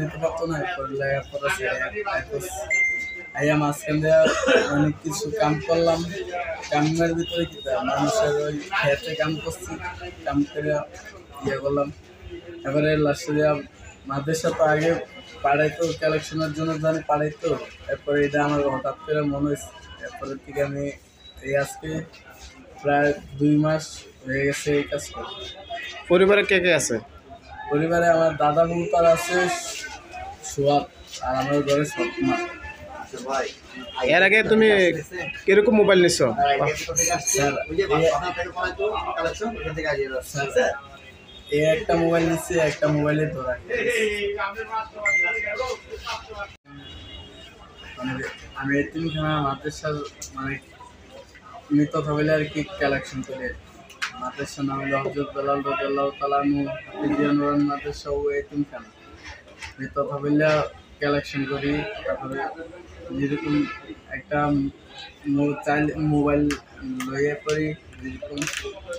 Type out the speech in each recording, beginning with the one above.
নিতে পারতো না, লেখাপড়া আইয়া মাঝখান দিয়ে অনেক কিছু কাম করলাম। কামের ভিতরে কি মানুষের ওই খেতে কাম করছি, কাম করে ইয়ে করলাম। এবারে লাস্টে দেওয়া মাদ্রাসা তো আগে পাড়াইতো, কালেকশনের জন্য জানি পাড়াইতো। এরপরে এটা আমার হঠাৎ করে মনে হয়েছে, এরপরের থেকে আমি এই আজকে প্রায় 2 মাস হয়ে গেছে এই কাজ করি। পরিবারে কে কে আছে? পরিবারে আমার দাদা বউতার আছে সোয়াব, আর আমার ঘরে সৎমা। এর আগে তুমি কিরকম মোবাইল নিছো? এই একটা মোবাইল নিচ্ছে, একটা মোবাইলে ধরা আমি এতিমখানা মাদ্রাসার মানে মৃত হইলে আর কি কালেকশন করে। মাদ্রাসা নাম হলো হজরত বেলাল রাদিয়াল্লাহু তাআলা আনহু হাফিজিয়ানুর মাদ্রাসা ও এতিমখানা। মৃত হইলে কালেকশন করি। তারপরে যেরকম একটা মোবাইল লইয়ে করি যেরকম,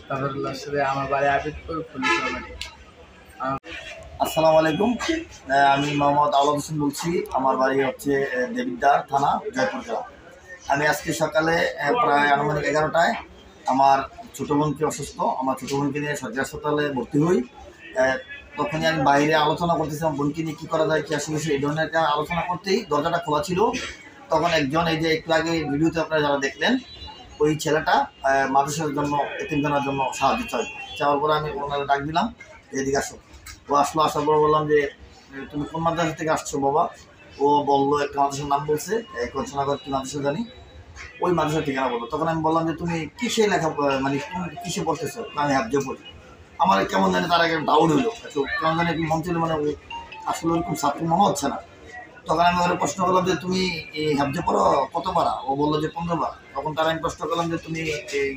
তারপরে লাস্টে আমার বাড়ি আবিদ করে পুলিশ বাড়ি। আসসালামু আলাইকুম, আমি মোহাম্মদ আওলাদ হোসেন বলছি। আমার বাড়ি হচ্ছে দেবিদ্বার থানা, জয়পুর জেলা। আমি আজকে সকালে প্রায় আনুমানিক 11টায় আমার ছোটো বোনকে অসুস্থ, আমার ছোটো বোনকে নিয়ে সরকারি হাসপাতালে ভর্তি হই। তখনই আমি বাইরে আলোচনা করতেছিলাম বোনকে নিয়ে কী করা যায়, কী আসলে এই ধরনের একটা আলোচনা করতেই দরজাটা খোলা ছিল। তখন একজন, এই যে একটু আগে ভিডিওতে আপনারা যারা দেখলেন, ওই ছেলেটা মানুষের জন্য, এতিমখানার জন্য সাহায্য চাওয়ার পরে আমি ওনারা ডাক দিলাম, এদিকে আসো। ও আসলো, আসার পর বললাম যে তুমি কোন মাদ্রাসা থেকে আসছো বাবা? ও বললো একটা মাদ্রাসার নাম বলছে, কলসনাগর কি মাদ্রাসা জানি, ওই মাদ্রাসার ঠিকানা বললো। তখন আমি বললাম যে তুমি কিসে মানে কিসে পড়তেছো? আমি হাফজে পড়ি। আমার কেমন জানি তার আগে ডাউট হইলো, একটু কেমন জানি একটু মন ছিল, মানে আসলে ওরকম ছাত্র মনে হচ্ছে না। তখন আমি ওরা প্রশ্ন করলাম যে তুমি এই হাফজে পড়ো কত পারা? ও বললো যে 15 বার। তখন তারা আমি প্রশ্ন করলাম যে তুমি এই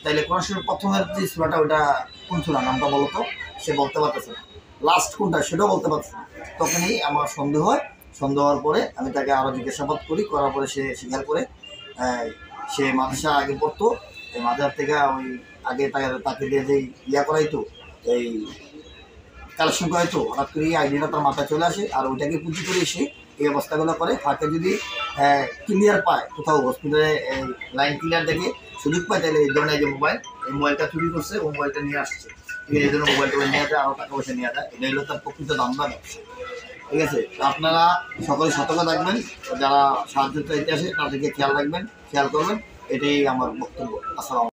তাইলে কোরআন শরীফের প্রথমের যে সূরাটা ওইটা কোন সূরা, নামটা বলো তো। সে বলতে পারতেছে না। লাস্ট কোনটা সেটাও বলতে পারছে না। তখনই আমার সন্দেহ হয়। সন্দেহ হওয়ার পরে আমি তাকে আরও জিজ্ঞাসাবাদ করার পরে সে স্বীকার করে। সে মাদ্রাসা আগে পড়তো, এই মাদ্রাসা থেকে ওই আগে তাকে দিয়ে যে করাইতো, এই কালেকশন করাইতো, হঠাৎ করে এই আইডিয়াটা তার মাথায় চলে আসে। আর ওইটাকে পুঁজি করে এসে এই অবস্থাগুলো করে। ফাঁকে যদি ক্লিয়ার পায়, কোথাও হসপিটালে লাইন ক্লিয়ার দেখে সুযোগ পায়, তাহলে এই ধরনের যে এই মোবাইলটা চুরি করছে, ও মোবাইলটা নিয়ে আসছে। এই জন্য মোবাইলটা নিয়ে যায়, আরও টাকা পয়সা নিয়ে যায়। এটা হলো তার প্রকৃত দামটা ব্যবসা। ঠিক আছে, আপনারা সকলে সতর্ক থাকবেন, যারা সাহায্য চাইতে আসে তাদেরকে খেয়াল রাখবেন, খেয়াল করবেন। এটাই আমার বক্তব্য। আসসালাম।